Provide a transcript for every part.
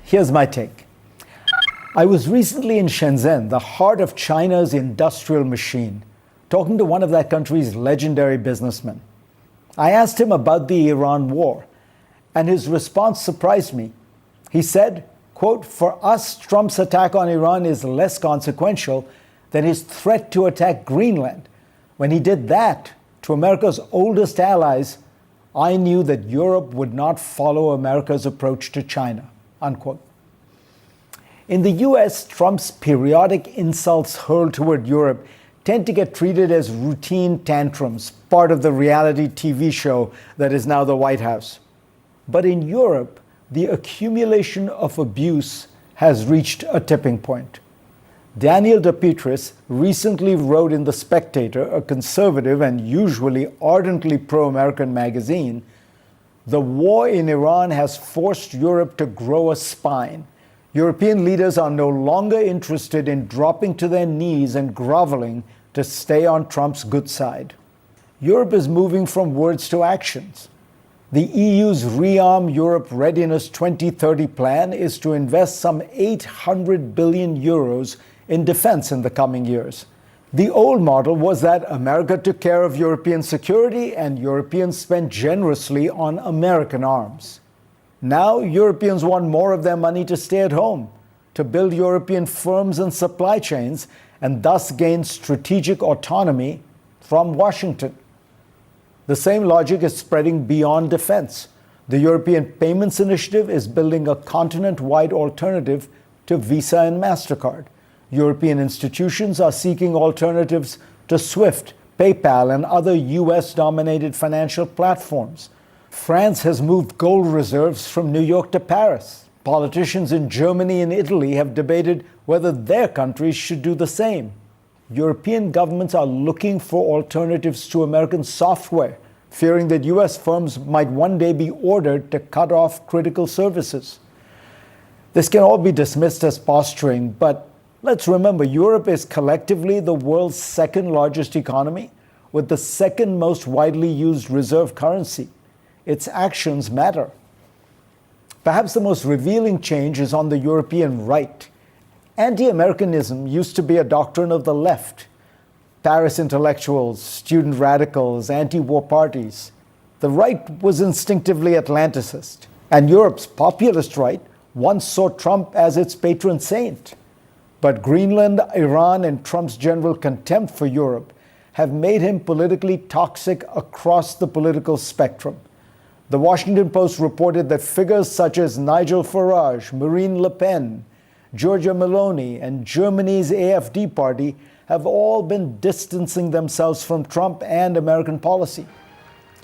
Here's my take. I was recently in Shenzhen, the heart of China's industrial machine, talking to one of that country's legendary businessmen. I asked him about the Iran war, and his response surprised me. He said, quote, "For us, Trump's attack on Iran is less consequential than his threat to attack Greenland. When he did that to America's oldest allies, I knew that Europe would not follow America's approach to China," unquote. In the US, Trump's periodic insults hurled toward Europe tend to get treated as routine tantrums, part of the reality TV show that is now the White House. But in Europe, the accumulation of abuse has reached a tipping point. Daniel De Petris recently wrote in The Spectator, a conservative and usually ardently pro-American magazine, "The war in Iran has forced Europe to grow a spine. European leaders are no longer interested in dropping to their knees and groveling to stay on Trump's good side." Europe is moving from words to actions. The EU's Rearm Europe Readiness 2030 plan is to invest some 800 billion euros in defense in the coming years. The old model was that America took care of European security and Europeans spent generously on American arms. Now, Europeans want more of their money to stay at home, to build European firms and supply chains, and thus gain strategic autonomy from Washington. The same logic is spreading beyond defense. The European Payments Initiative is building a continent-wide alternative to Visa and MasterCard. European institutions are seeking alternatives to SWIFT, PayPal, and other US-dominated financial platforms. France has moved gold reserves from New York to Paris. Politicians in Germany and Italy have debated whether their countries should do the same. European governments are looking for alternatives to American software, fearing that US firms might one day be ordered to cut off critical services. This can all be dismissed as posturing, but let's remember, Europe is collectively the world's second largest economy, with the second most widely used reserve currency. Its actions matter. Perhaps the most revealing change is on the European right. Anti-Americanism used to be a doctrine of the left. Paris intellectuals, student radicals, anti-war parties. The right was instinctively Atlanticist. And Europe's populist right once saw Trump as its patron saint. But Greenland, Iran, and Trump's general contempt for Europe have made him politically toxic across the political spectrum. The Washington Post reported that figures such as Nigel Farage, Marine Le Pen, Giorgia Meloni, and Germany's AfD party have all been distancing themselves from Trump and American policy.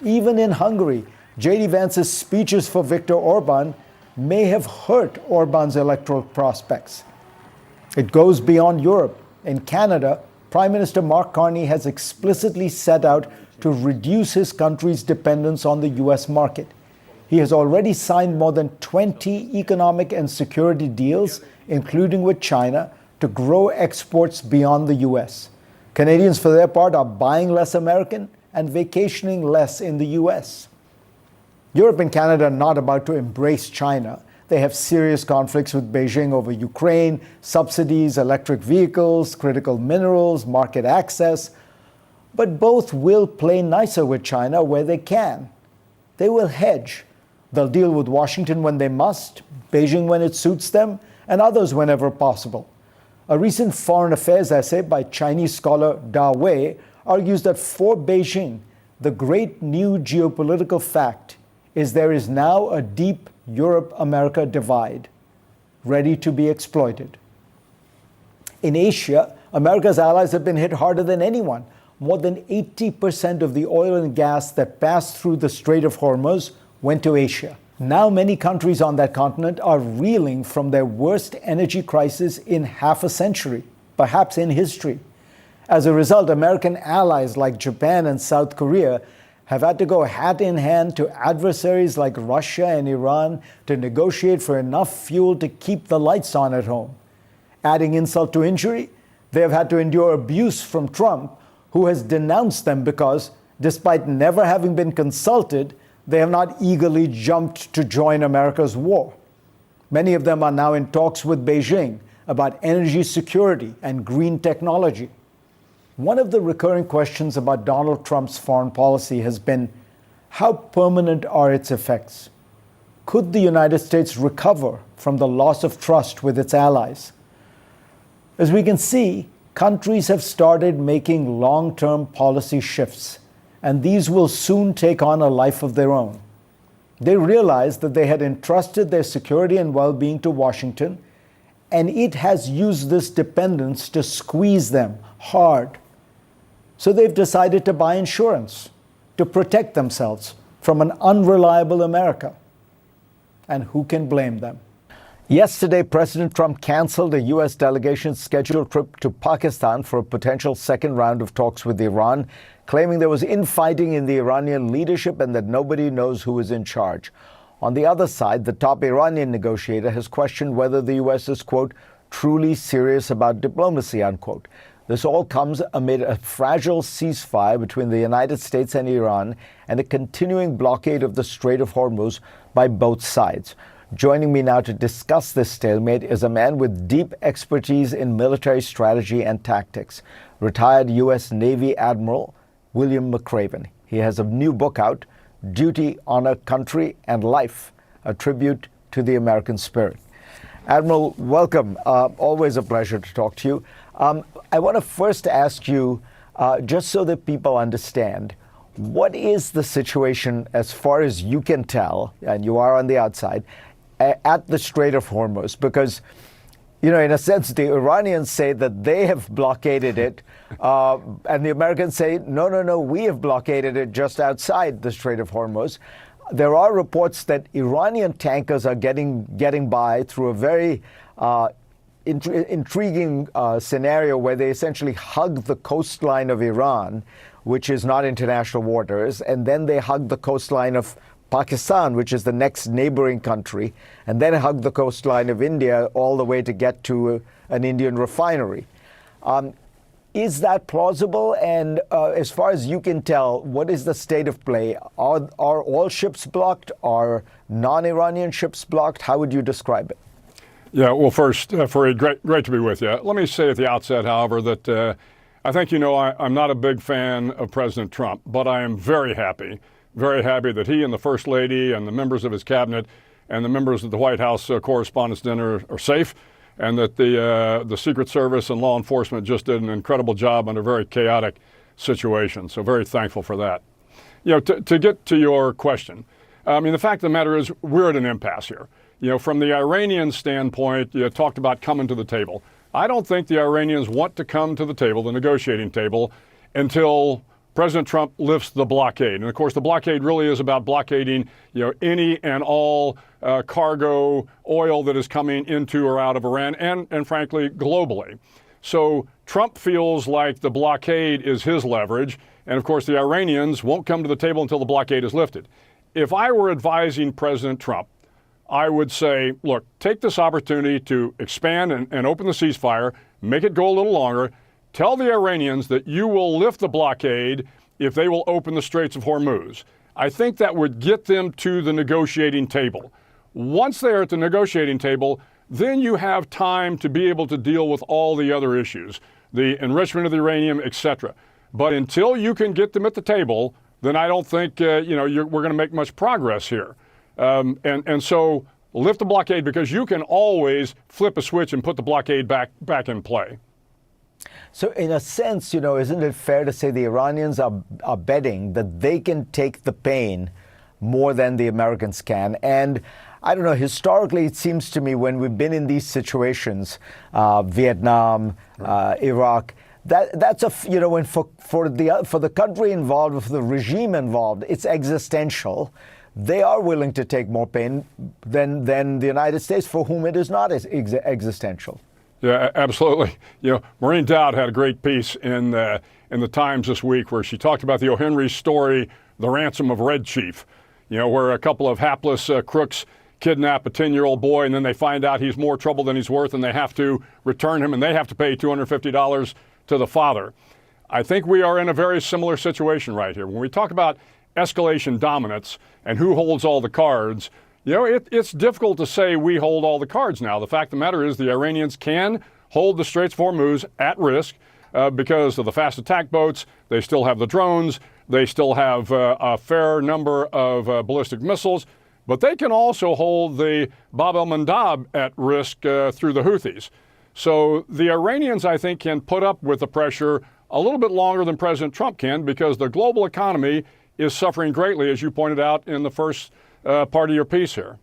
Even in Hungary, J.D. Vance's speeches for Viktor Orban may have hurt Orban's electoral prospects. It goes beyond Europe. In Canada, Prime Minister Mark Carney has explicitly set out to reduce his country's dependence on the US market. He has already signed more than 20 economic and security deals, including with China, to grow exports beyond the US. Canadians, for their part, are buying less American and vacationing less in the US. Europe and Canada are not about to embrace China. They have serious conflicts with Beijing over Ukraine, subsidies, electric vehicles, critical minerals, market access. But both will play nicer with China where they can. They will hedge. They'll deal with Washington when they must, Beijing when it suits them, and others whenever possible. A recent foreign affairs essay by Chinese scholar Da Wei argues that for Beijing, the great new geopolitical fact is there is now a deep Europe-America divide, ready to be exploited. In Asia, America's allies have been hit harder than anyone. More than 80% of the oil and gas that passed through the Strait of Hormuz went to Asia. Now many countries on that continent are reeling from their worst energy crisis in half a century, perhaps in history. As a result, American allies like Japan and South Korea have had to go hat in hand to adversaries like Russia and Iran to negotiate for enough fuel to keep the lights on at home. Adding insult to injury, they have had to endure abuse from Trump, who has denounced them because, despite never having been consulted, they have not eagerly jumped to join America's war. Many of them are now in talks with Beijing about energy security and green technology. One of the recurring questions about Donald Trump's foreign policy has been, how permanent are its effects? Could the United States recover from the loss of trust with its allies? As we can see, countries have started making long-term policy shifts, and these will soon take on a life of their own. They realized that they had entrusted their security and well-being to Washington, and it has used this dependence to squeeze them hard. So they've decided to buy insurance to protect themselves from an unreliable America. And who can blame them? Yesterday, President Trump canceled a U.S. delegation's scheduled trip to Pakistan for a potential second round of talks with Iran, claiming there was infighting in the Iranian leadership and that nobody knows who is in charge. On the other side, the top Iranian negotiator has questioned whether the U.S. is, quote, truly serious about diplomacy, unquote. This all comes amid a fragile ceasefire between the United States and Iran and a continuing blockade of the Strait of Hormuz by both sides. Joining me now to discuss this stalemate is a man with deep expertise in military strategy and tactics, retired U.S. Navy Admiral William McRaven. He has a new book out, Duty, Honor, Country, and Life, a tribute to the American spirit. Admiral, welcome. Always a pleasure to talk to you. I want to first ask you, just so that people understand, what is the situation as far as you can tell, and you are on the outside, at the Strait of Hormuz? Because, you know, in a sense, the Iranians say that they have blockaded it, and the Americans say, no, we have blockaded it just outside the Strait of Hormuz. There are reports that Iranian tankers are getting by through a very intriguing scenario where they essentially hug the coastline of Iran, which is not international waters, and then they hug the coastline of Pakistan, which is the next neighboring country, and then hug the coastline of India all the way to get to an Indian refinery. Is that plausible? And as far as you can tell, what is the state of play? Are all ships blocked? Are non-Iranian ships blocked? How would you describe it? Yeah, well, first, Fareed, great to be with you. Let me say at the outset, however, that I think you know I'm not a big fan of President Trump, but I am very happy that he and the First Lady and the members of his cabinet and the members of the White House Correspondents' Dinner are safe, and that the Secret Service and law enforcement just did an incredible job under a very chaotic situation. So very thankful for that. You know, to get to your question, I mean, the fact of the matter is we're at an impasse here. You know, from the Iranian standpoint, you talked about coming to the table. I don't think the Iranians want to come to the table, the negotiating table, until President Trump lifts the blockade. And of course, the blockade really is about blockading, you know, any and all cargo oil that is coming into or out of Iran and frankly, globally. So Trump feels like the blockade is his leverage. And of course, the Iranians won't come to the table until the blockade is lifted. If I were advising President Trump, I would say, look, take this opportunity to expand and open the ceasefire, make it go a little longer. Tell the Iranians that you will lift the blockade if they will open the Straits of Hormuz. I think that would get them to the negotiating table. Once they're at the negotiating table, then you have time to be able to deal with all the other issues, the enrichment of the uranium, etc. But until you can get them at the table, then I don't think we're going to make much progress here. And so lift the blockade, because you can always flip a switch and put the blockade back in play. So in a sense, you know, isn't it fair to say the Iranians are betting that they can take the pain more than the Americans can? And I don't know, historically, it seems to me when we've been in these situations, Vietnam, Iraq, that's when for the country involved, for the regime involved, it's existential. They are willing to take more pain than the United States, for whom it is not as existential. Yeah, absolutely. You know, Maureen Dowd had a great piece in the Times this week where she talked about the O. Henry story, The Ransom of Red Chief, you know, where a couple of hapless crooks kidnap a 10-year-old boy, and then they find out he's more trouble than he's worth, and they have to return him, and they have to pay $250 to the father. I think we are in a very similar situation right here. When we talk about escalation dominance and who holds all the cards, You know, it's difficult to say we hold all the cards now. The fact of the matter is the Iranians can hold the Straits of Hormuz at risk because of the fast attack boats. They still have the drones. They still have a fair number of ballistic missiles. But they can also hold the Bab el-Mandab at risk through the Houthis. So the Iranians, I think, can put up with the pressure a little bit longer than President Trump can because the global economy is suffering greatly, as you pointed out in the first part of your piece here.